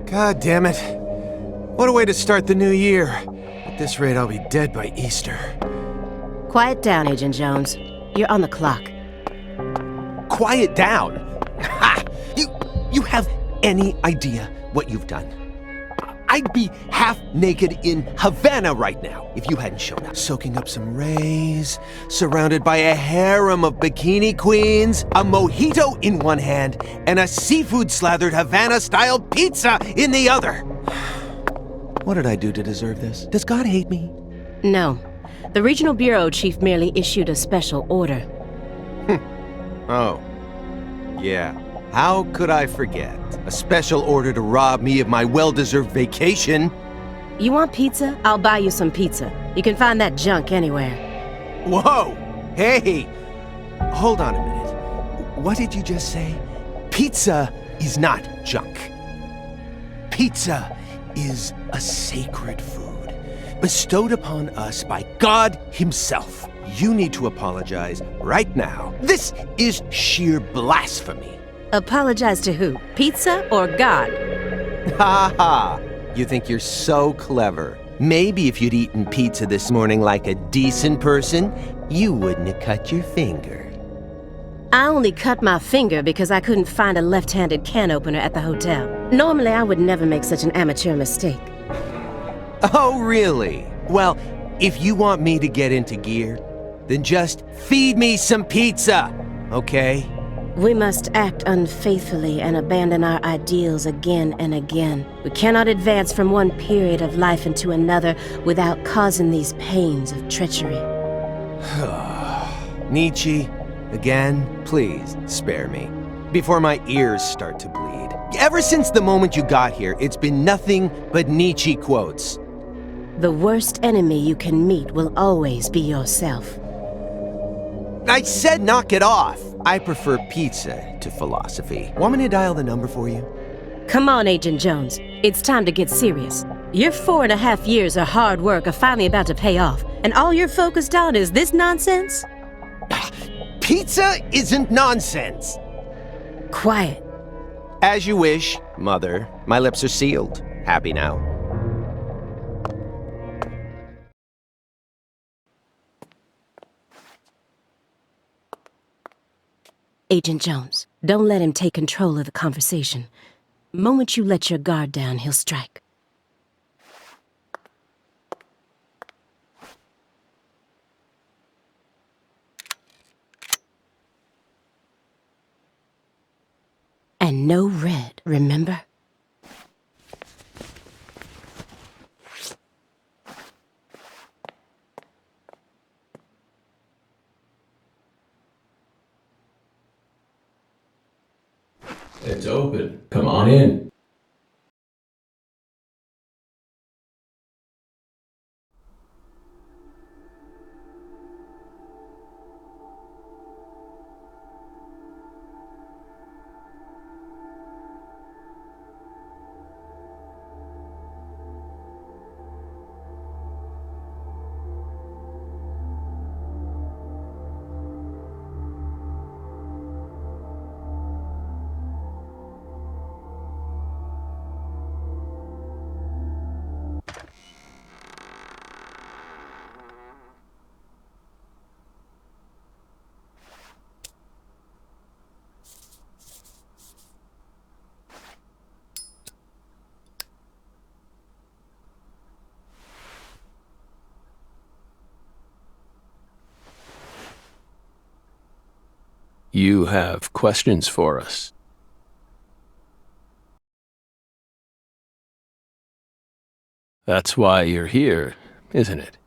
God damn it. What a way to start the new year. At this rate, I'll be dead by Easter. Quiet down, Agent Jones. You're on the clock. Quiet down? Ha! You have any idea what you've done? I'd be half naked in Havana right now if you hadn't shown up. Soaking up some rays, surrounded by a harem of bikini queens, a mojito in one hand, and a seafood-slathered Havana-style pizza in the other. What did I do to deserve this? Does God hate me? No. The Regional Bureau Chief merely issued a special order. Oh. Yeah. How could I forget? A special order to rob me of my well-deserved vacation. You want pizza? I'll buy you some pizza. You can find that junk anywhere. Whoa! Hey! Hold on a minute. What did you just say? Pizza is not junk. Pizza is a sacred food, bestowed upon us by God Himself. You need to apologize right now. This is sheer blasphemy. Apologize to who? Pizza or God? Ha ha! You think you're so clever. Maybe if you'd eaten pizza this morning like a decent person, you wouldn't have cut your finger. I only cut my finger because I couldn't find a left-handed can opener at the hotel. Normally, I would never make such an amateur mistake. Oh, really? Well, if you want me to get into gear, then just feed me some pizza, okay? We must act unfaithfully and abandon our ideals again and again. We cannot advance from one period of life into another without causing these pains of treachery. Nietzsche, again, please spare me, before my ears start to bleed. Ever since the moment you got here, it's been nothing but Nietzsche quotes. The worst enemy you can meet will always be yourself. I said knock it off. I prefer pizza to philosophy. Want me to dial the number for you? Come on, Agent Jones. It's time to get serious. Your 4.5 years of hard work are finally about to pay off, and all you're focused on is this nonsense? Pizza isn't nonsense. Quiet. As you wish, Mother. My lips are sealed. Happy now. Agent Jones, don't let him take control of the conversation. The moment you let your guard down, he'll strike. And no red, remember? It's open. Come on in. You have questions for us. That's why you're here, isn't it?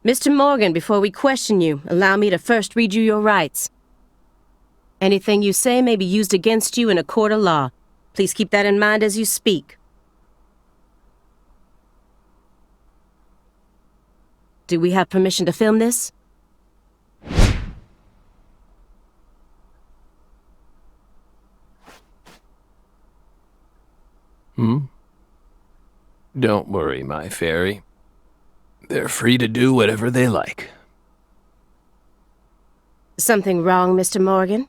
Mr. Morgan, before we question you, allow me to first read you your rights. Anything you say may be used against you in a court of law. Please keep that in mind as you speak. Do we have permission to film this? Don't worry, my fairy. They're free to do whatever they like. Something wrong, Mr. Morgan?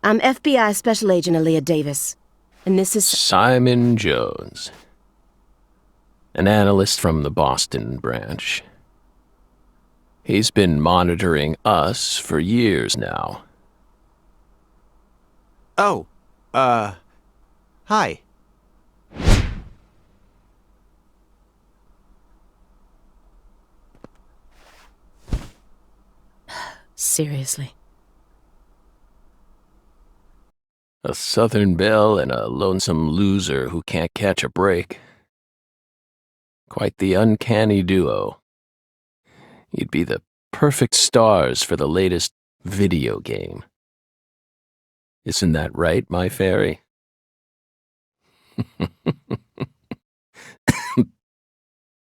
I'm FBI Special Agent Aaliyah Davis, and this is... Simon Jones. An analyst from the Boston branch. He's been monitoring us for years now. Oh, hi. Seriously. A Southern belle and a lonesome loser who can't catch a break. Quite the uncanny duo. You'd be the perfect stars for the latest video game. Isn't that right, my fairy?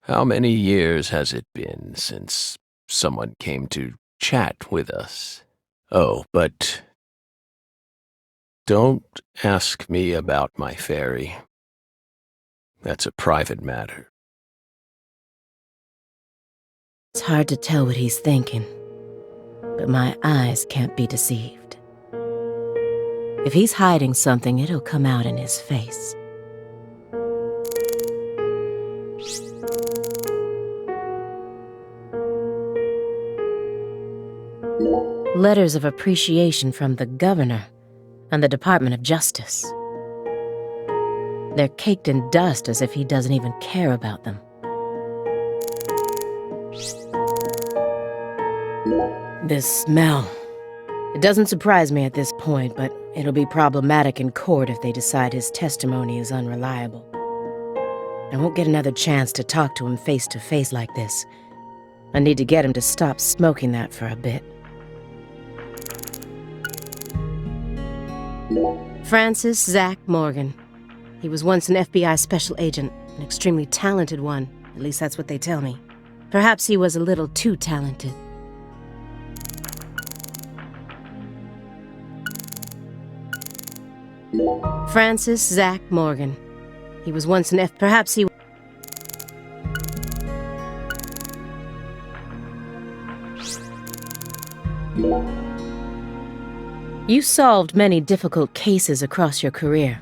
How many years has it been since someone came to chat with us? Oh, but don't ask me about my fairy. That's a private matter. It's hard to tell what he's thinking, but my eyes can't be deceived. If he's hiding something, it'll come out in his face. Letters of appreciation from the governor and the Department of Justice. They're caked in dust as if he doesn't even care about them. This smell. It doesn't surprise me at this point, but it'll be problematic in court if they decide his testimony is unreliable. I won't get another chance to talk to him face to face like this. I need to get him to stop smoking that for a bit. Francis Zach Morgan. He was once an FBI special agent, an extremely talented one. At least that's what they tell me. Perhaps he was a little too talented. Francis Zach Morgan. He was once an perhaps he... You solved many difficult cases across your career,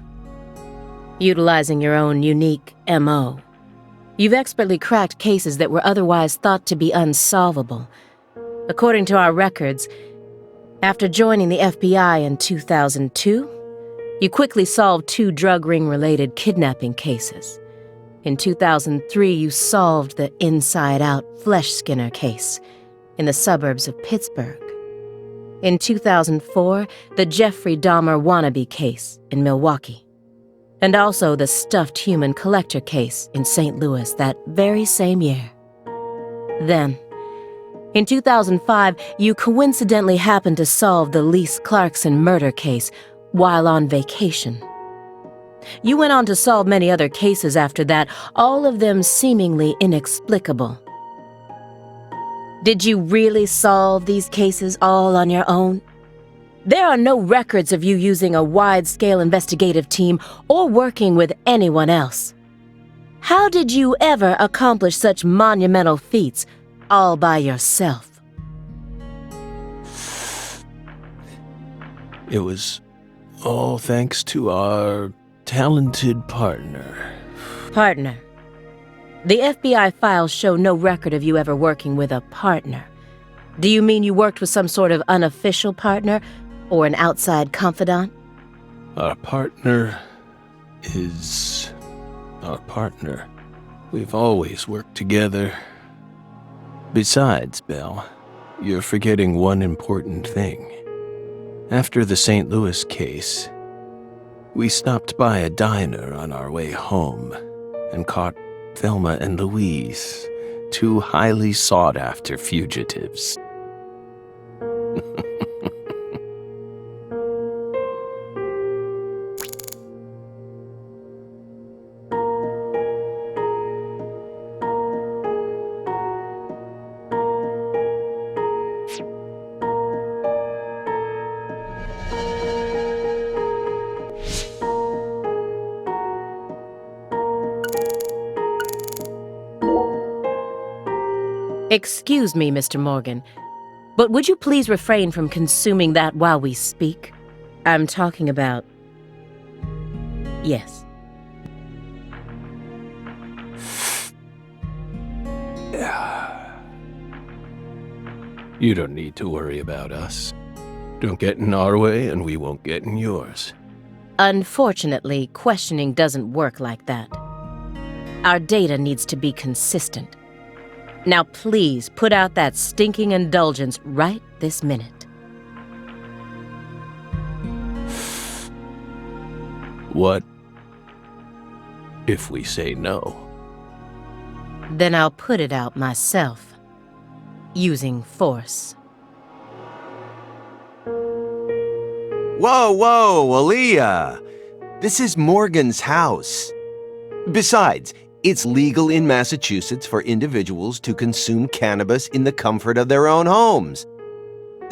utilizing your own unique M.O. You've expertly cracked cases that were otherwise thought to be unsolvable. According to our records, after joining the FBI in 2002, you quickly solved 2 drug ring-related kidnapping cases. In 2003, you solved the inside-out flesh skinner case in the suburbs of Pittsburgh. In 2004, the Jeffrey Dahmer wannabe case in Milwaukee. And also the stuffed human collector case in St. Louis that very same year. Then, in 2005, you coincidentally happened to solve the Lise Clarkson murder case while on vacation. You went on to solve many other cases after that, all of them seemingly inexplicable. Did you really solve these cases all on your own? There are no records of you using a wide-scale investigative team or working with anyone else. How did you ever accomplish such monumental feats all by yourself? It was all thanks to our talented partner. Partner. The FBI files show no record of you ever working with a partner. Do you mean you worked with some sort of unofficial partner or an outside confidant? Our partner is our partner. We've always worked together. Besides, Belle, you're forgetting one important thing. After the St. Louis case, we stopped by a diner on our way home and caught Thelma and Louise, two highly sought-after fugitives. Excuse me, Mr. Morgan, but would you please refrain from consuming that while we speak? I'm talking about... Yes. You don't need to worry about us. Don't get in our way and we won't get in yours. Unfortunately, questioning doesn't work like that. Our data needs to be consistent. Now please put out that stinking indulgence right this minute. What if we say no? Then I'll put it out myself, using force. Whoa, whoa, Aaliyah! This is Morgan's house. Besides, it's legal in Massachusetts for individuals to consume cannabis in the comfort of their own homes.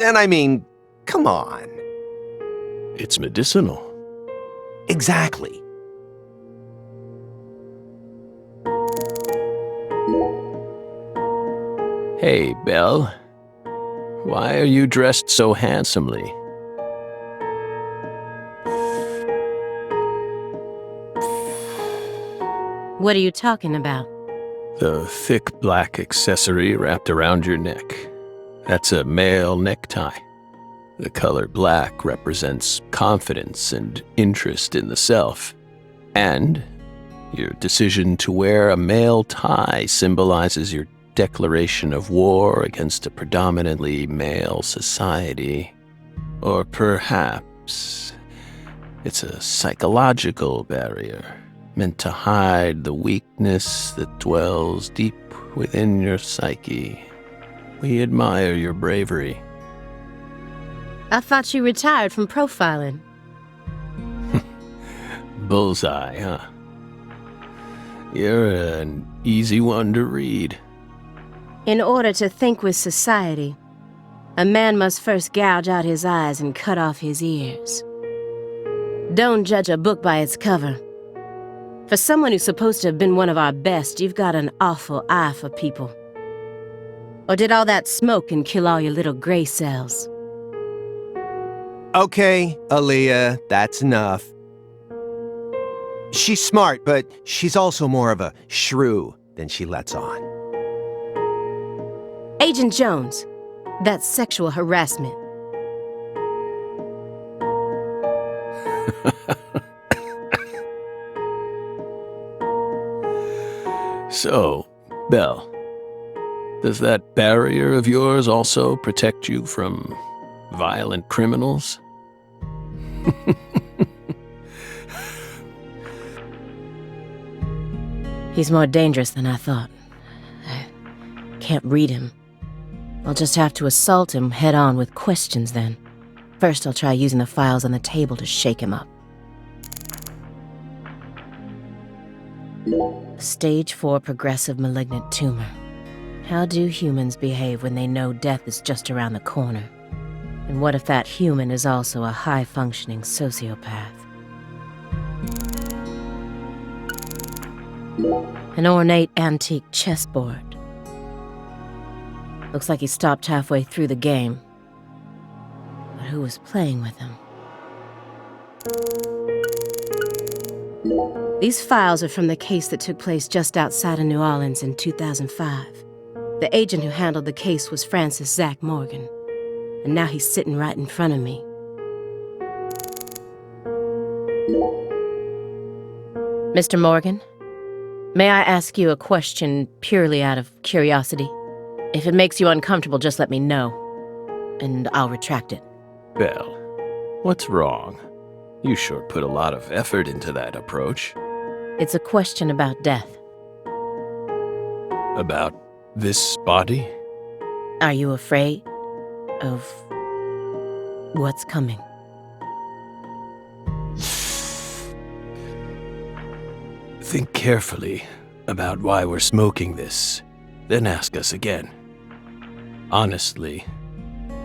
And I mean, come on. It's medicinal. Exactly. Hey, Belle. Why are you dressed so handsomely? What are you talking about? The thick black accessory wrapped around your neck. That's a male necktie. The color black represents confidence and interest in the self. And your decision to wear a male tie symbolizes your declaration of war against a predominantly male society. Or perhaps it's a psychological barrier meant to hide the weakness that dwells deep within your psyche. We admire your bravery. I thought you retired from profiling. Bullseye, huh? You're an easy one to read. In order to think with society, a man must first gouge out his eyes and cut off his ears. Don't judge a book by its cover. For someone who's supposed to have been one of our best, you've got an awful eye for people. Or did all that smoke and kill all your little gray cells? Okay, Aaliyah, that's enough. She's smart, but she's also more of a shrew than she lets on. Agent Jones, that's sexual harassment. So, Belle, does that barrier of yours also protect you from violent criminals? He's more dangerous than I thought. I can't read him. I'll just have to assault him head-on with questions then. First, I'll try using the files on the table to shake him up. Stage 4 progressive malignant tumor. How do humans behave when they know death is just around the corner? And what if that human is also a high-functioning sociopath? An ornate antique chessboard. Looks like he stopped halfway through the game. But who was playing with him? These files are from the case that took place just outside of New Orleans in 2005. The agent who handled the case was Francis Zach Morgan. And now he's sitting right in front of me. Mr. Morgan, may I ask you a question purely out of curiosity? If it makes you uncomfortable, just let me know, and I'll retract it. Belle, what's wrong? You sure put a lot of effort into that approach. It's a question about death. About this body? Are you afraid of what's coming? Think carefully about why we're smoking this, then ask us again. Honestly,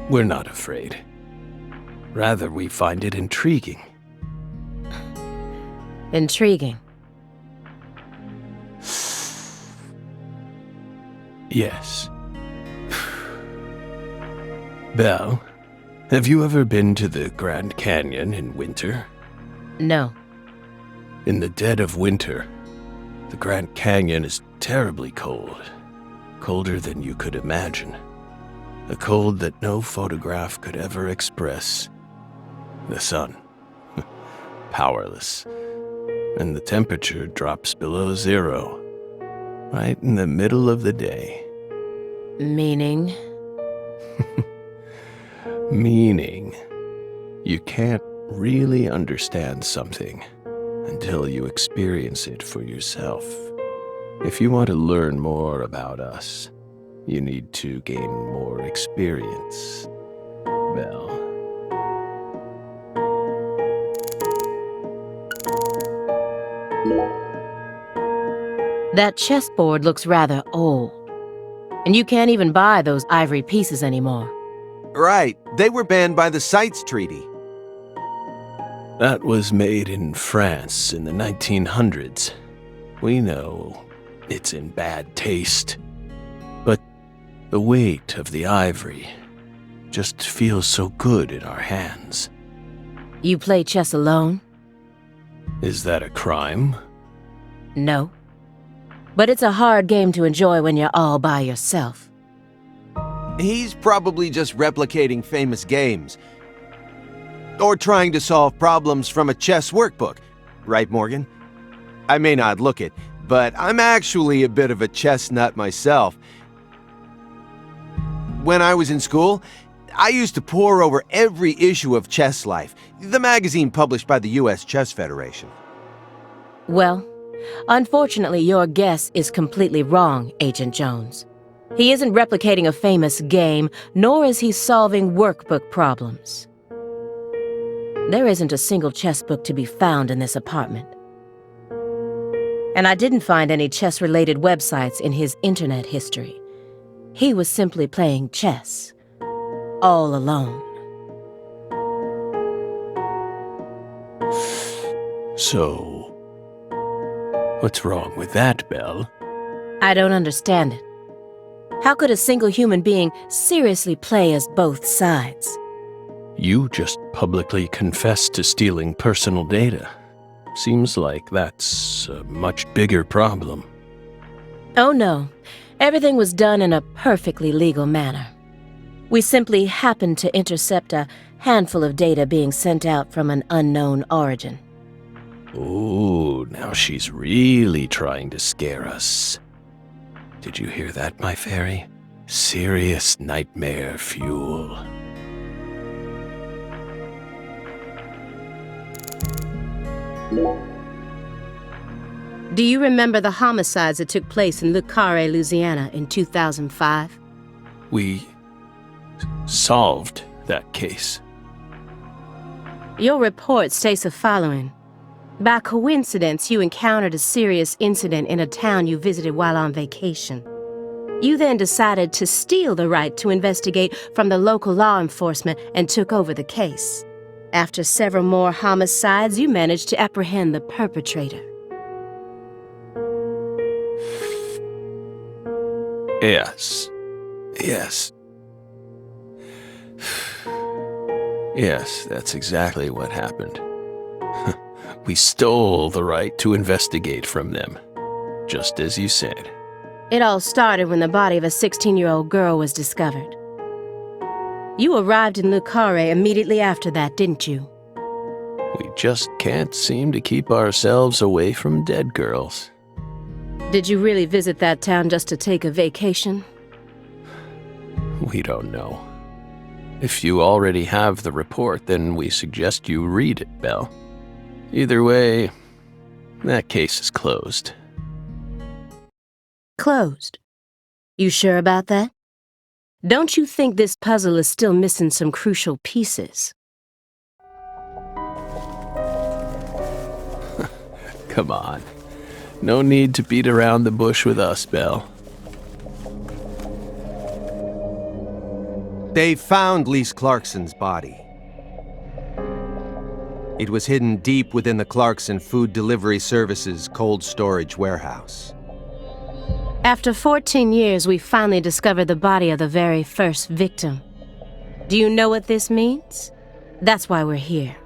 we're not afraid. Rather, we find it intriguing. Intriguing. Yes. Belle, have you ever been to the Grand Canyon in winter? No. In the dead of winter, the Grand Canyon is terribly cold. Colder than you could imagine. A cold that no photograph could ever express. The sun. Powerless. And the temperature drops below zero. Right in the middle of the day. Meaning? Meaning, you can't really understand something until you experience it for yourself. If you want to learn more about us, you need to gain more experience, Belle. That chessboard looks rather old. And you can't even buy those ivory pieces anymore. Right, they were banned by the CITES Treaty. That was made in France in the 1900s. We know it's in bad taste. But the weight of the ivory just feels so good in our hands. You play chess alone? Is that a crime? No. But it's a hard game to enjoy when you're all by yourself. He's probably just replicating famous games. Or trying to solve problems from a chess workbook. Right, Morgan? I may not look it, but I'm actually a bit of a chess nut myself. When I was in school, I used to pore over every issue of Chess Life, the magazine published by the U.S. Chess Federation. Well, unfortunately, your guess is completely wrong, Agent Jones. He isn't replicating a famous game, nor is he solving workbook problems. There isn't a single chess book to be found in this apartment. And I didn't find any chess-related websites in his internet history. He was simply playing chess, all alone. So, what's wrong with that, Belle? I don't understand it. How could a single human being seriously play as both sides? You just publicly confessed to stealing personal data. Seems like that's a much bigger problem. Oh no, everything was done in a perfectly legal manner. We simply happened to intercept a handful of data being sent out from an unknown origin. Ooh, now she's really trying to scare us. Did you hear that, my fairy? Serious nightmare fuel. Do you remember the homicides that took place in Le Carré, Louisiana in 2005? We solved that case. Your report states the following. By coincidence, you encountered a serious incident in a town you visited while on vacation. You then decided to steal the right to investigate from the local law enforcement and took over the case. After several more homicides, you managed to apprehend the perpetrator. Yes. Yes. Yes, that's exactly what happened. We stole the right to investigate from them, just as you said. It all started when the body of a 16-year-old girl was discovered. You arrived in Le Carré immediately after that, didn't you? We just can't seem to keep ourselves away from dead girls. Did you really visit that town just to take a vacation? We don't know. If you already have the report, then we suggest you read it, Belle. Either way, That case is closed. Closed. You sure about that? Don't you think this puzzle is still missing some crucial pieces? Come on. No need to beat around the bush with us, Belle. They found Lise Clarkson's body. It was hidden deep within the Clarkson Food Delivery Services cold storage warehouse. After 14 years, we finally discovered the body of the very first victim. Do you know what this means? That's why we're here.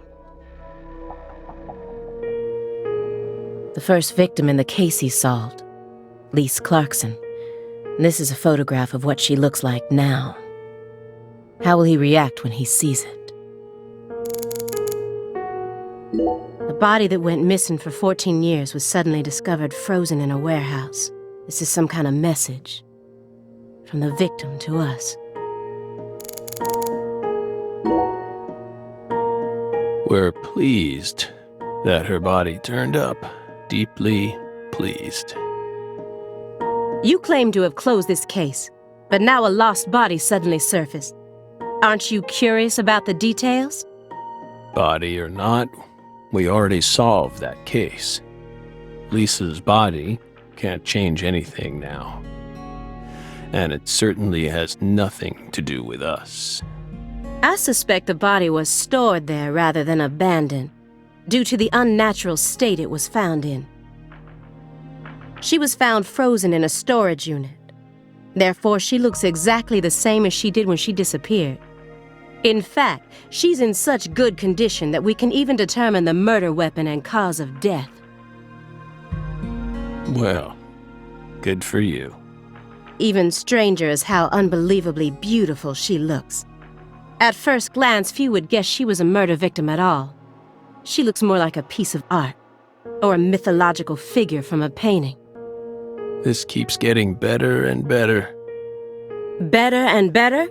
The first victim in the case he solved, Lise Clarkson. This is a photograph of what she looks like now. How will he react when he sees it? The body that went missing for 14 years was suddenly discovered frozen in a warehouse. This is some kind of message from the victim to us. We're pleased that her body turned up. Deeply pleased. You claim to have closed this case, but now a lost body suddenly surfaced. Aren't you curious about the details? Body or not, we already solved that case. Lisa's body can't change anything now. And it certainly has nothing to do with us. I suspect the body was stored there rather than abandoned, due to the unnatural state it was found in. She was found frozen in a storage unit. Therefore, she looks exactly the same as she did when she disappeared. In fact, she's in such good condition that we can even determine the murder weapon and cause of death. Well, good for you. Even stranger is how unbelievably beautiful she looks. At first glance, few would guess she was a murder victim at all. She looks more like a piece of art, or a mythological figure from a painting. This keeps getting better and better. Better and better?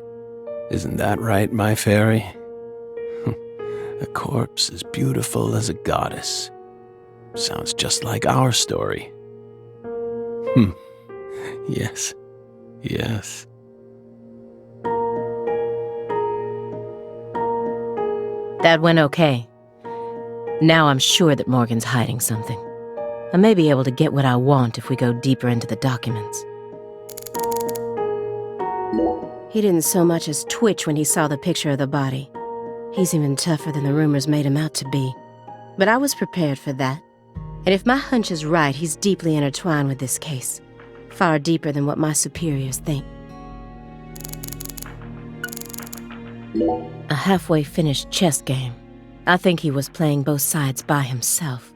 Isn't that right, my fairy? A corpse as beautiful as a goddess. Sounds just like our story. Yes. Yes. That went okay. Now I'm sure that Morgan's hiding something. I may be able to get what I want if we go deeper into the documents. He didn't so much as twitch when he saw the picture of the body. He's even tougher than the rumors made him out to be. But I was prepared for that. And if my hunch is right, he's deeply intertwined with this case. Far deeper than what my superiors think. A halfway finished chess game. I think he was playing both sides by himself.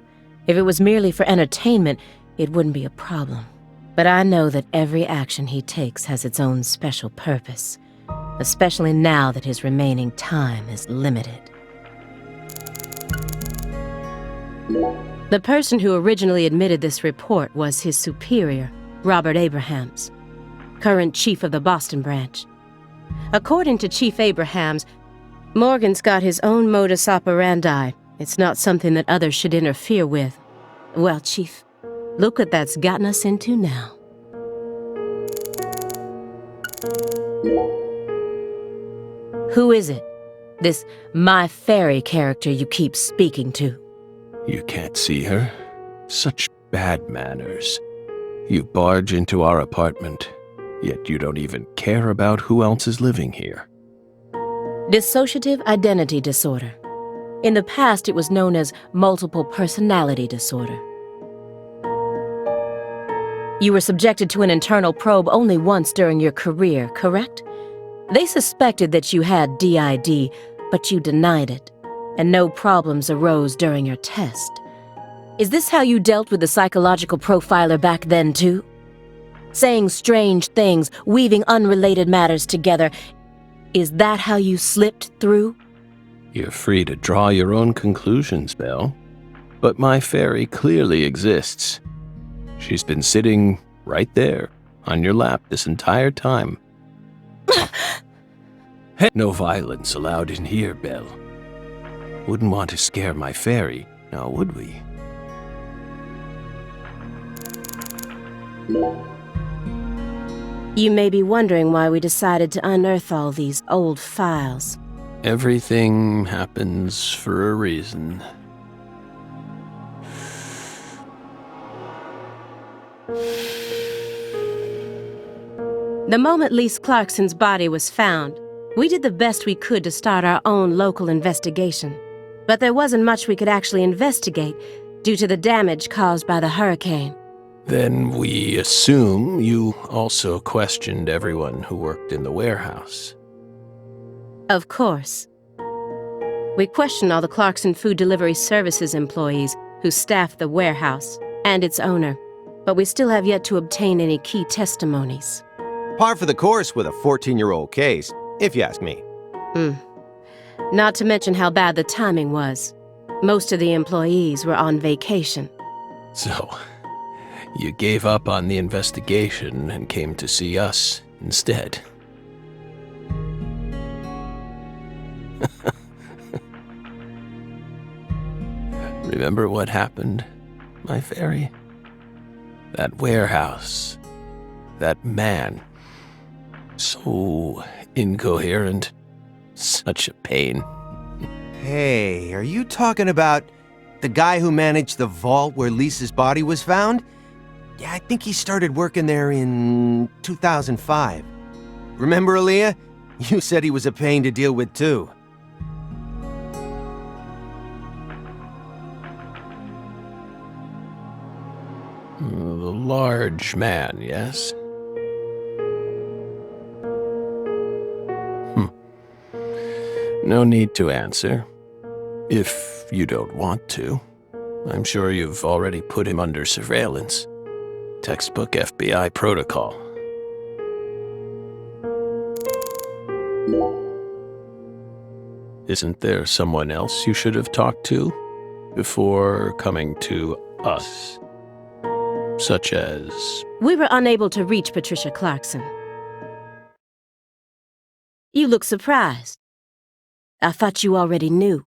If it was merely for entertainment, it wouldn't be a problem. But I know that every action he takes has its own special purpose, especially now that his remaining time is limited. The person who originally admitted this report was his superior, Robert Abrahams, current chief of the Boston branch. According to Chief Abrahams, Morgan's got his own modus operandi. It's not something that others should interfere with. Well, Chief, look what that's gotten us into now. Who is it? This My Fairy character you keep speaking to? You can't see her? Such bad manners. You barge into our apartment, yet you don't even care about who else is living here. Dissociative identity disorder. In the past, it was known as multiple personality disorder. You were subjected to an internal probe only once during your career, correct? They suspected that you had DID, but you denied it, and no problems arose during your test. Is this how you dealt with the psychological profiler back then, too? Saying strange things, weaving unrelated matters together. Is that how you slipped through? You're free to draw your own conclusions, Belle. But my fairy clearly exists. She's been sitting right there, on your lap this entire time. Hey, no violence allowed in here, Belle. Wouldn't want to scare my fairy, now would we? You may be wondering why we decided to unearth all these old files. Everything happens for a reason. The moment Lise Clarkson's body was found, we did the best we could to start our own local investigation. But there wasn't much we could actually investigate due to the damage caused by the hurricane. Then we assume you also questioned everyone who worked in the warehouse. Of course. We questioned all the Clarkson Food Delivery Services employees who staffed the warehouse and its owner, but we still have yet to obtain any key testimonies. Par for the course with a 14-year-old case, if you ask me. Not to mention how bad the timing was. Most of the employees were on vacation. So, you gave up on the investigation and came to see us instead. Remember what happened, my fairy? That warehouse. That man. So incoherent. Such a pain. Hey, are you talking about the guy who managed the vault where Lisa's body was found? Yeah, I think he started working there in 2005. Remember, Aaliyah? You said he was a pain to deal with, too. The large man, yes? No need to answer. If you don't want to. I'm sure you've already put him under surveillance. Textbook FBI protocol. Isn't there someone else you should have talked to before coming to us? Such as... We were unable to reach Patricia Clarkson. You look surprised. I thought you already knew.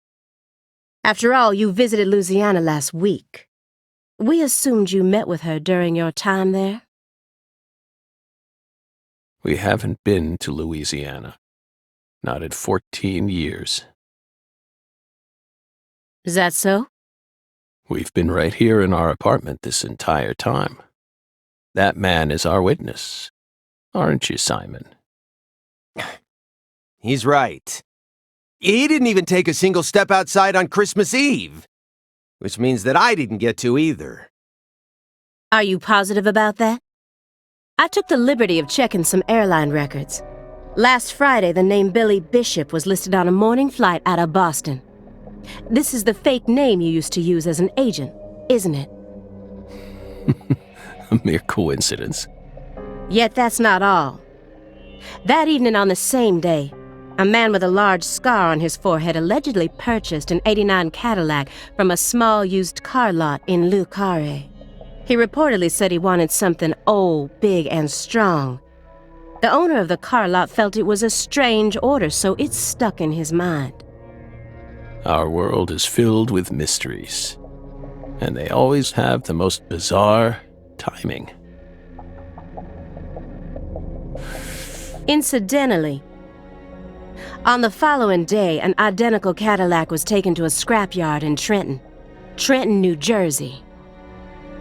After all, you visited Louisiana last week. We assumed you met with her during your time there. We haven't been to Louisiana. Not in 14 years. Is that so? We've been right here in our apartment this entire time. That man is our witness. Aren't you, Simon? He's right. He didn't even take a single step outside on Christmas Eve. Which means that I didn't get to either. Are you positive about that? I took the liberty of checking some airline records. Last Friday, the name Billy Bishop was listed on a morning flight out of Boston. This is the fake name you used to use as an agent, isn't it? A mere coincidence. Yet that's not all. That evening on the same day, a man with a large scar on his forehead allegedly purchased an '89 Cadillac from a small used car lot in Le Carré. He reportedly said he wanted something old, big, and strong. The owner of the car lot felt it was a strange order, so it stuck in his mind. Our world is filled with mysteries, and they always have the most bizarre timing. Incidentally, on the following day, an identical Cadillac was taken to a scrapyard in Trenton, New Jersey.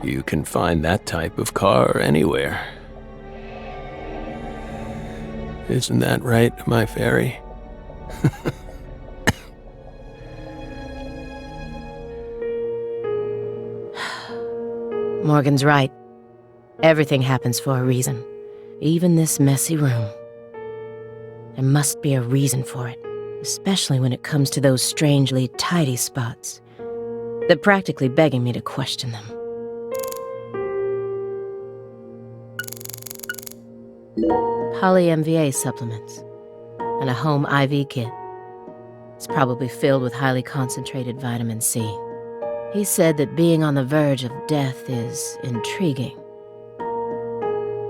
You can find that type of car anywhere. Isn't that right, my fairy? Morgan's right. Everything happens for a reason. Even this messy room. There must be a reason for it, especially when it comes to those strangely tidy spots. They're practically begging me to question them. Poly-MVA supplements and a home IV kit. It's probably filled with highly concentrated vitamin C. He said that being on the verge of death is intriguing.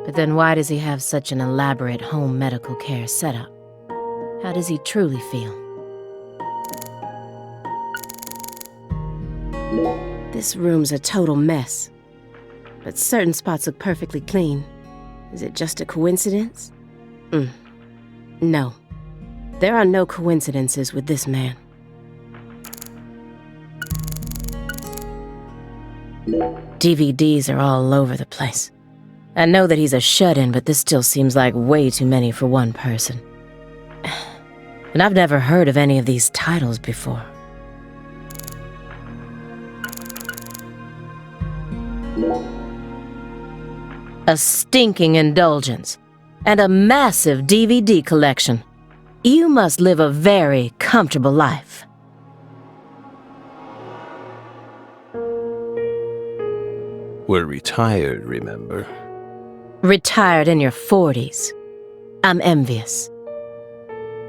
But then why does he have such an elaborate home medical care setup? How does he truly feel? This room's a total mess. but certain spots look perfectly clean. Is it just a coincidence? No. There are no coincidences with this man. DVDs are all over the place. I know that he's a shut-in, but this still seems like way too many for one person. And I've never heard of any of these titles before. A stinking indulgence, and a massive DVD collection. You must live a very comfortable life. We're retired, remember? Retired in your 40s. I'm envious.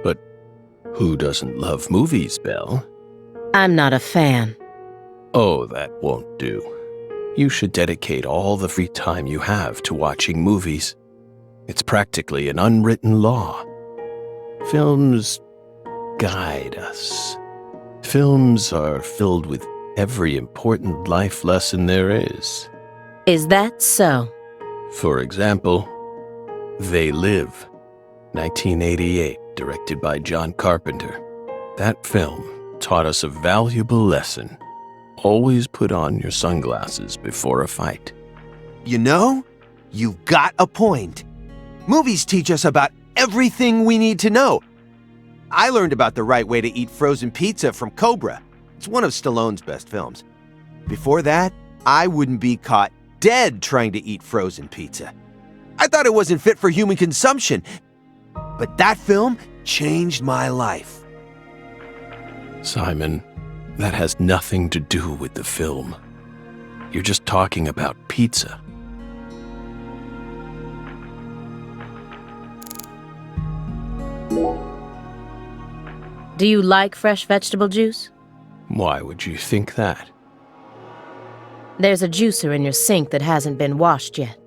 But who doesn't love movies, Belle? I'm not a fan. Oh, that won't do. You should dedicate all the free time you have to watching movies. It's practically an unwritten law. Films guide us. Films are filled with every important life lesson there is. Is that so? For example, They Live, 1988, directed by John Carpenter. That film taught us a valuable lesson. Always put on your sunglasses before a fight. You know, you've got a point. Movies teach us about everything we need to know. I learned about the right way to eat frozen pizza from Cobra. It's one of Stallone's best films. Before that, I wouldn't be caught dead trying to eat frozen pizza. I thought it wasn't fit for human consumption. But that film changed my life. Simon, that has nothing to do with the film. You're just talking about pizza. Do you like fresh vegetable juice? Why would you think that? There's a juicer in your sink that hasn't been washed yet.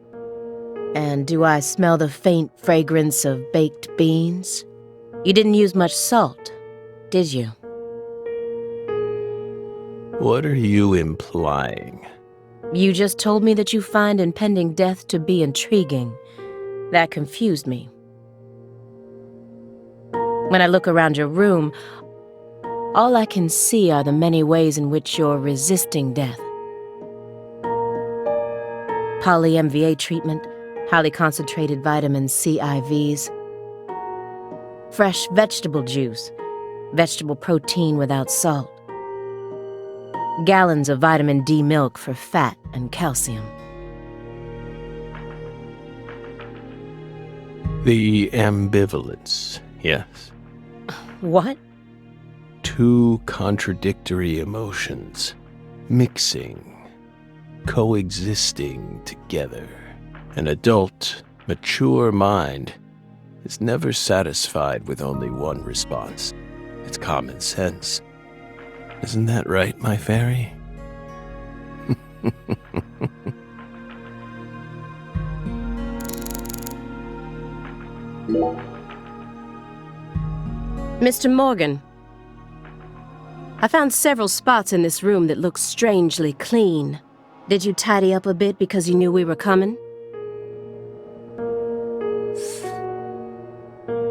And do I smell the faint fragrance of baked beans? You didn't use much salt, did you? What are you implying? You just told me that you find impending death to be intriguing. That confused me. When I look around your room, all I can see are the many ways in which you're resisting death. Poly-MVA treatment, highly concentrated vitamin C IVs, fresh vegetable juice, vegetable protein without salt, gallons of vitamin D milk for fat and calcium. The ambivalence, yes. What? Two contradictory emotions, mixing, coexisting together. An adult, mature mind is never satisfied with only one response. It's common sense. Isn't that right, my fairy? Mr. Morgan, I found several spots in this room that look strangely clean. Did you tidy up a bit because you knew we were coming?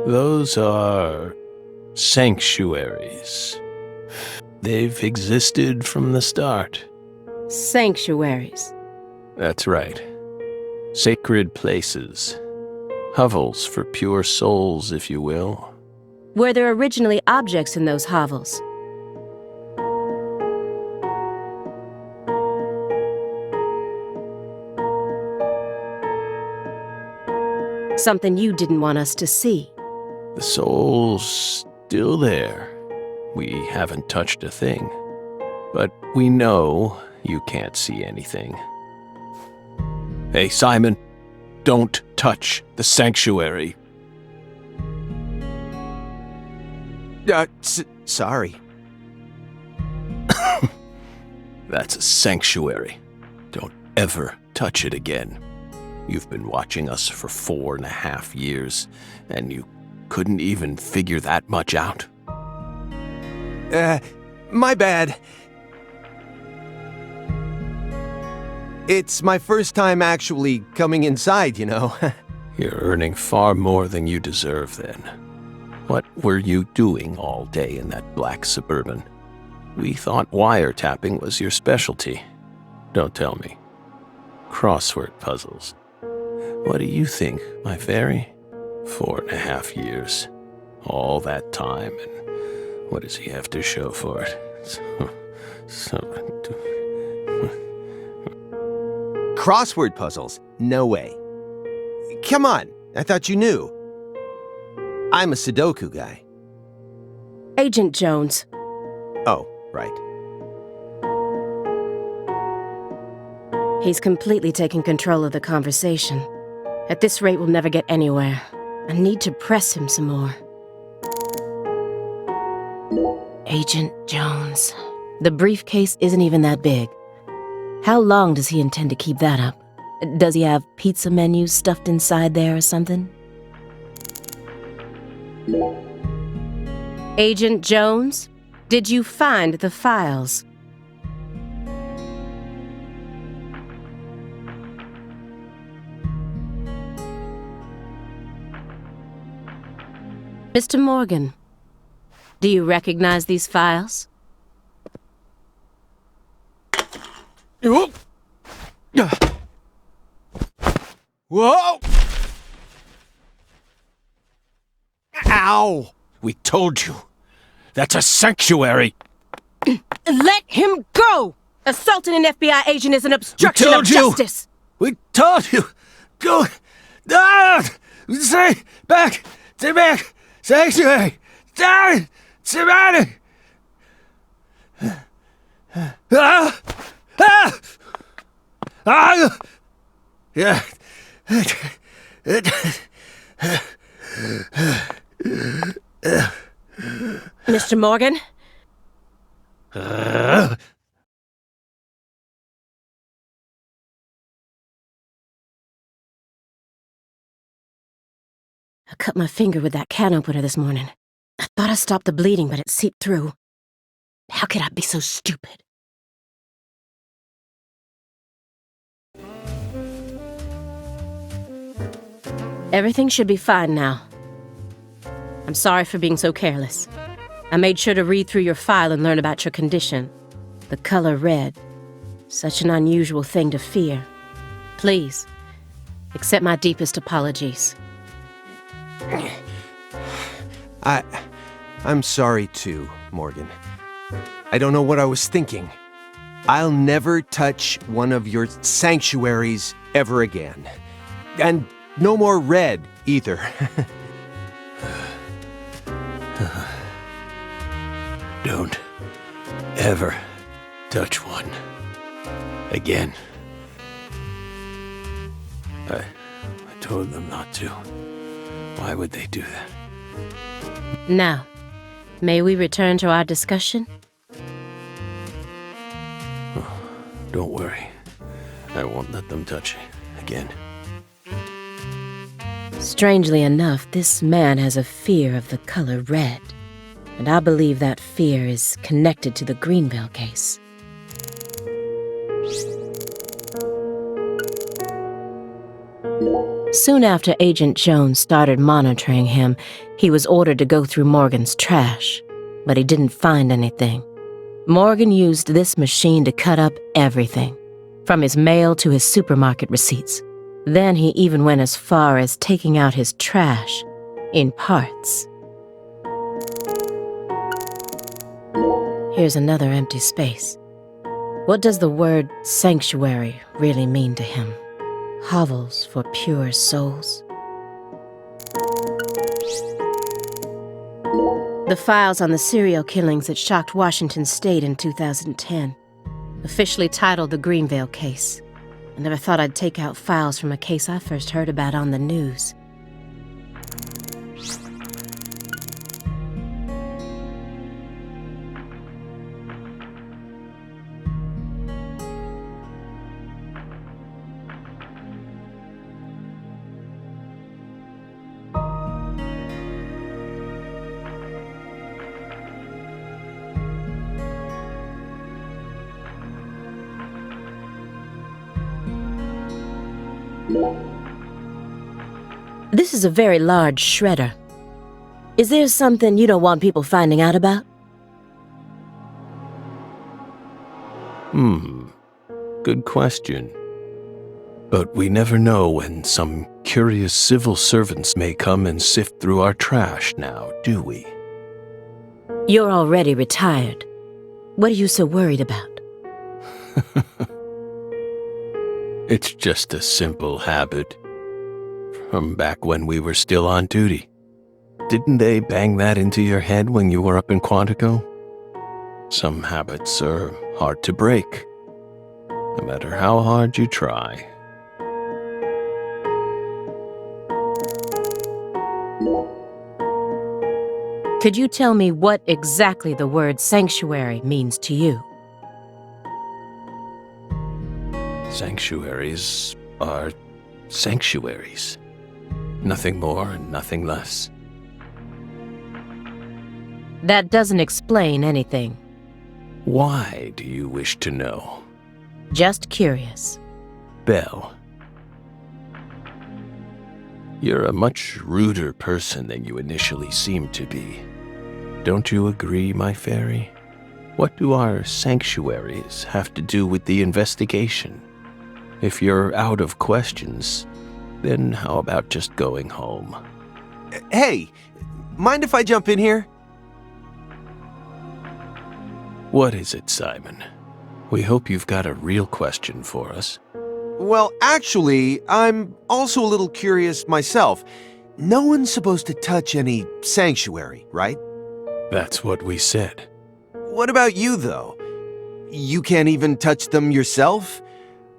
Those are sanctuaries. They've existed from the start. Sanctuaries. That's right. Sacred places. Hovels for pure souls, if you will. Were there originally objects in those hovels? Something you didn't want us to see. The soul's still there. We haven't touched a thing. But we know you can't see anything. Hey, Simon, don't touch the sanctuary. Sorry. That's a sanctuary. Don't ever touch it again. You've been watching us for 4.5 years, and you couldn't even figure that much out. My bad. It's my first time actually coming inside, You're earning far more than you deserve then. What were you doing all day in that black Suburban? We thought wiretapping was your specialty. Don't tell me. Crossword puzzles. What do you think, my fairy? 4.5 years. All that time, and what does he have to show for it? Crossword puzzles? No way. Come on, I thought you knew. I'm a Sudoku guy. Agent Jones. Oh, right. He's completely taking control of the conversation. At this rate, we'll never get anywhere. I need to press him some more. Agent Jones. The briefcase isn't even that big. How long does he intend to keep that up? Does he have pizza menus stuffed inside there or something? Agent Jones, did you find the files? Mr. Morgan, do you recognize these files? Whoa! Ow! We told you. That's a sanctuary. Let him go! Assaulting an FBI agent is an obstruction of justice! We told you. Go. Stay back. Stay back. Sanctuary. Stay back. Yeah. Mr. Morgan? I cut my finger with that can opener this morning. I thought I stopped the bleeding, but it seeped through. How could I be so stupid? Everything should be fine now. I'm sorry for being so careless. I made sure to read through your file and learn about your condition. The color red. Such an unusual thing to fear. Please, accept my deepest apologies. I'm sorry too, Morgan. I don't know what I was thinking. I'll never touch one of your sanctuaries ever again. And no more red, either. Don't ever touch one again. I told them not to. Why would they do that? Now, may we return to our discussion? Oh, don't worry. I won't let them touch it again. Strangely enough, this man has a fear of the color red. And I believe that fear is connected to the Greenville case. Soon after Agent Jones started monitoring him, he was ordered to go through Morgan's trash, but he didn't find anything. Morgan used this machine to cut up everything, from his mail to his supermarket receipts. Then he even went as far as taking out his trash in parts. Here's another empty space. What does the word sanctuary really mean to him? Hovels for pure souls? The files on the serial killings that shocked Washington State in 2010, officially titled the Greenville case. I never thought I'd take out files from a case I first heard about on the news. This is a very large shredder. Is there something you don't want people finding out about? Good question. But we never know when some curious civil servants may come and sift through our trash now, do we? You're already retired. What are you so worried about? It's just a simple habit from back when we were still on duty. Didn't they bang that into your head when you were up in Quantico? Some habits are hard to break, no matter how hard you try. Could you tell me what exactly the word sanctuary means to you? Sanctuaries are sanctuaries. Nothing more and nothing less. That doesn't explain anything. Why do you wish to know? Just curious. Belle, you're a much ruder person than you initially seemed to be. Don't you agree, my fairy? What do our sanctuaries have to do with the investigation? If you're out of questions, then how about just going home? Hey, mind if I jump in here? What is it, Simon? We hope you've got a real question for us. Well, actually, I'm also a little curious myself. No one's supposed to touch any sanctuary, right? That's what we said. What about you, though? You can't even touch them yourself?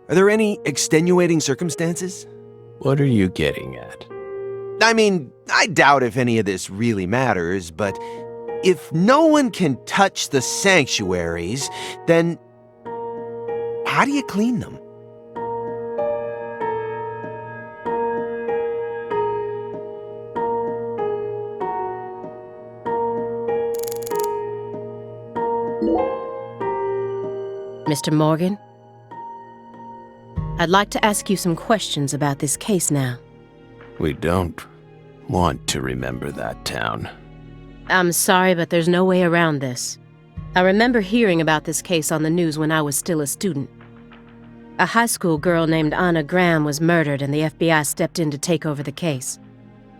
Are there any extenuating circumstances? What are you getting at? I mean, I doubt if any of this really matters, but if no one can touch the sanctuaries, then how do you clean them? Mr. Morgan? I'd like to ask you some questions about this case now. We don't want to remember that town. I'm sorry, but there's no way around this. I remember hearing about this case on the news when I was still a student. A high school girl named Anna Graham was murdered and the FBI stepped in to take over the case.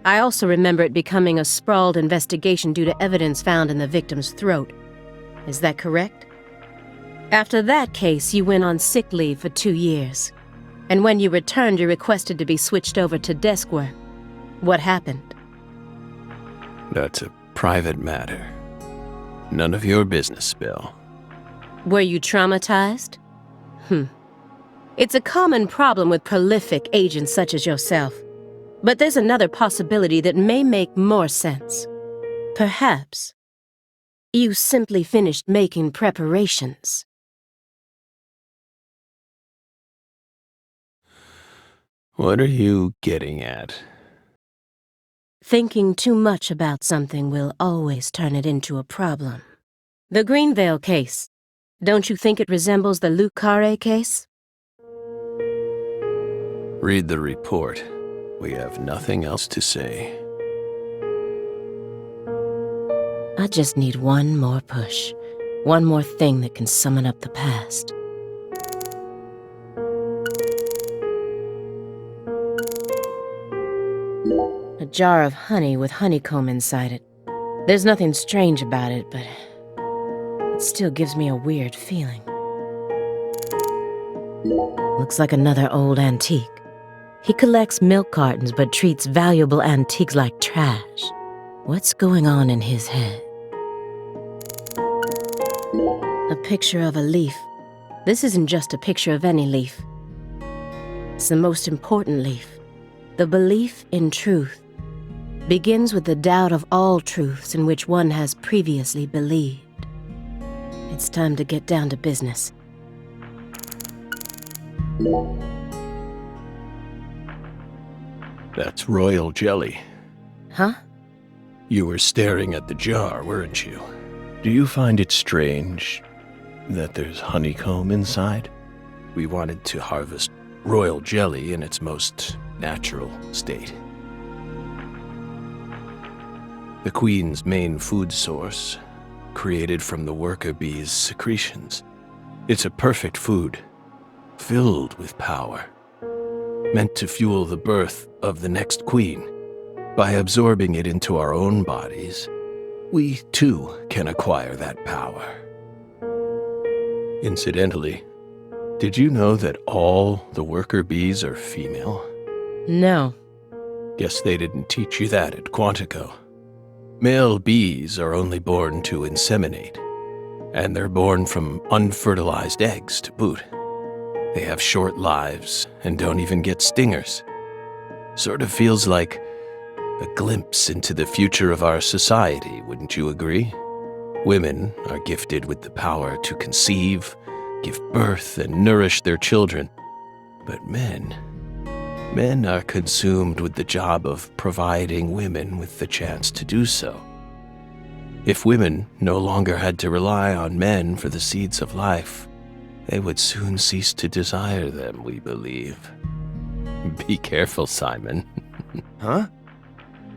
I also remember it becoming a sprawled investigation due to evidence found in the victim's throat. Is that correct? After that case, you went on sick leave for 2 years. And when you returned, you requested to be switched over to desk work. What happened? That's a private matter. None of your business, Bill. Were you traumatized? It's a common problem with prolific agents such as yourself. But there's another possibility that may make more sense. Perhaps you simply finished making preparations. What are you getting at? Thinking too much about something will always turn it into a problem. The Greenvale case. Don't you think it resembles the Luke Carre case? Read the report. We have nothing else to say. I just need one more push. One more thing that can summon up the past. A jar of honey with honeycomb inside it. There's nothing strange about it, but it still gives me a weird feeling. Looks like another old antique. He collects milk cartons but treats valuable antiques like trash. What's going on in his head? A picture of a leaf. This isn't just a picture of any leaf. It's the most important leaf. The belief in truth begins with the doubt of all truths in which one has previously believed. It's time to get down to business. That's royal jelly. Huh? You were staring at the jar, weren't you? Do you find it strange that there's honeycomb inside? We wanted to harvest royal jelly in its most natural state. The queen's main food source, created from the worker bee's secretions. It's a perfect food, filled with power, meant to fuel the birth of the next queen. By absorbing it into our own bodies, we too can acquire that power. Incidentally, did you know that all the worker bees are female? No. Guess they didn't teach you that at Quantico. Male bees are only born to inseminate, and they're born from unfertilized eggs to boot. They have short lives and don't even get stingers. Sort of feels like a glimpse into the future of our society, wouldn't you agree? Women are gifted with the power to conceive, give birth, and nourish their children. But men are consumed with the job of providing women with the chance to do so. If women no longer had to rely on men for the seeds of life, they would soon cease to desire them, we believe. Be careful, Simon. Huh?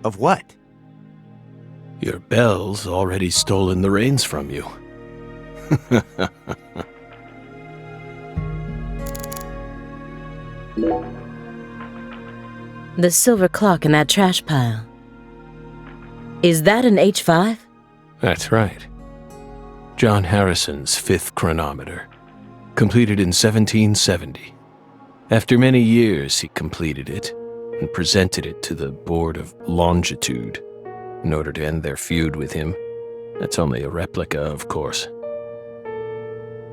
Of what? Your Belle's already stolen the reins from you. The silver clock in that trash pile. Is that an H5? That's right. John Harrison's fifth chronometer, completed in 1770. After many years, he completed it and presented it to the Board of Longitude in order to end their feud with him. That's only a replica, of course.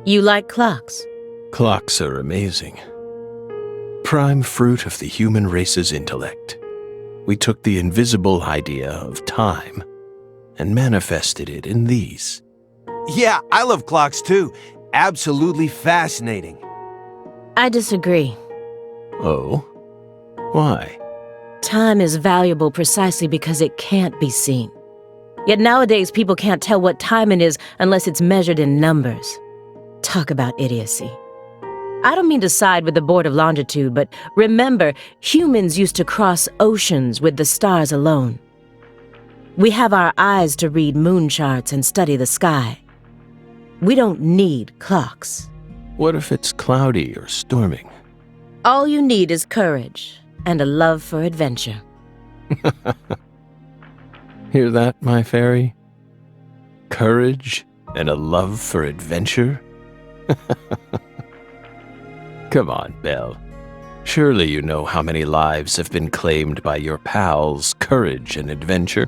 You like clocks? Clocks are amazing. Prime fruit of the human race's intellect. We took the invisible idea of time and manifested it in these. Yeah, I love clocks too. Absolutely fascinating. I disagree. Oh? Why? Time is valuable precisely because it can't be seen. Yet nowadays people can't tell what time it is unless it's measured in numbers. Talk about idiocy. I don't mean to side with the Board of Longitude, but remember, humans used to cross oceans with the stars alone. We have our eyes to read moon charts and study the sky. We don't need clocks. What if it's cloudy or storming? All you need is courage and a love for adventure. Hear that, my fairy? Courage and a love for adventure? Come on, Belle. Surely you know how many lives have been claimed by your pals' courage and adventure.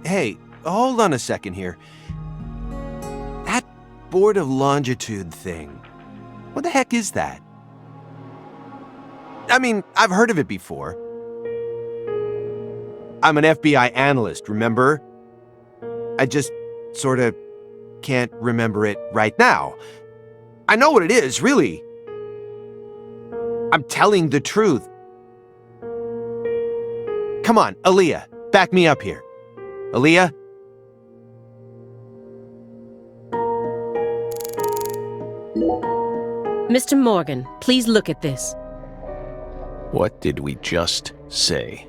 Hey, hold on a second here. That Board of Longitude thing, what the heck is that? I mean, I've heard of it before. I'm an FBI analyst, remember? I just sort of can't remember it right now. I know what it is, really. I'm telling the truth. Come on, Aaliyah, back me up here. Aaliyah? Mr. Morgan, please look at this. What did we just say?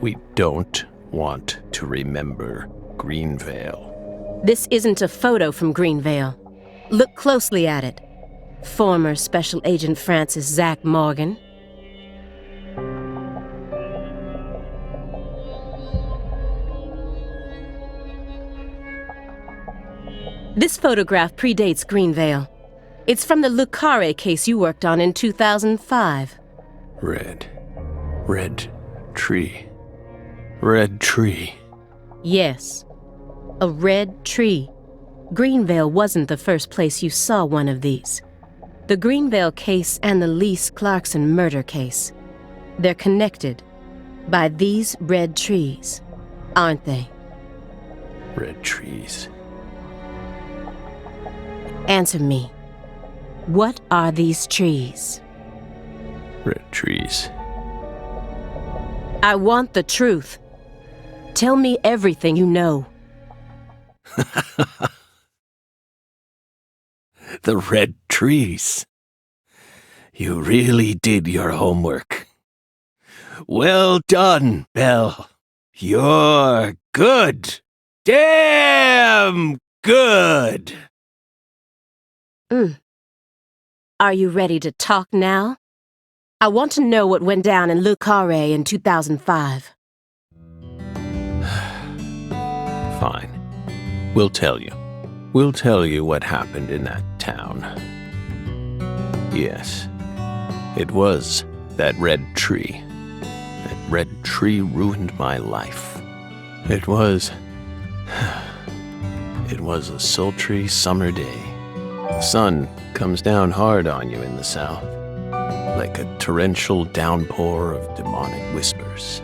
We don't want to remember Greenvale. This isn't a photo from Greenvale. Look closely at it. Former Special Agent Francis Zach Morgan. This photograph predates Greenvale. It's from the Lucare case you worked on in 2005. Red tree. Red tree. Yes, a red tree. Greenvale wasn't the first place you saw one of these. The Greenvale case and the Lise Clarkson murder case. They're connected by these red trees, aren't they? Red trees. Answer me. What are these trees? Red trees. I want the truth. Tell me everything you know. The red trees. You really did your homework. Well done, Belle. You're good. Damn good. Are you ready to talk now? I want to know what went down in Le Carré in 2005. Fine. We'll tell you. We'll tell you what happened in that town. Yes, it was that red tree. That red tree ruined my life. It was a sultry summer day. The sun comes down hard on you in the south, like a torrential downpour of demonic whispers.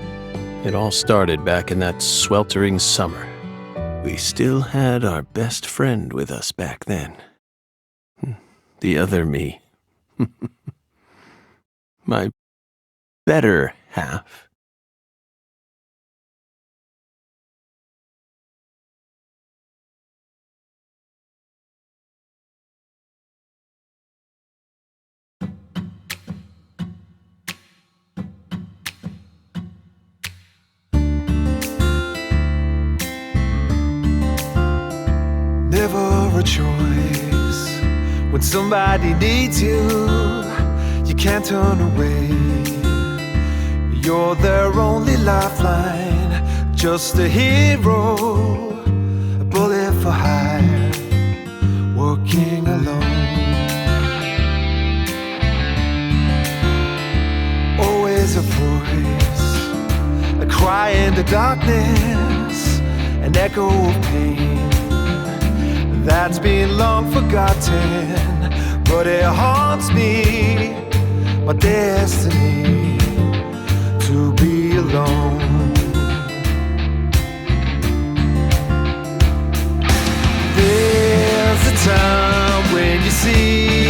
It all started back in that sweltering summer. We still had our best friend with us back then. The other me. My better half. Never a choice. When somebody needs you, you can't turn away. You're their only lifeline, just a hero, a bullet for hire, working alone. Always a voice, a cry in the darkness, an echo of pain that's been long forgotten, but it haunts me, my destiny, to be alone. There's a time when you see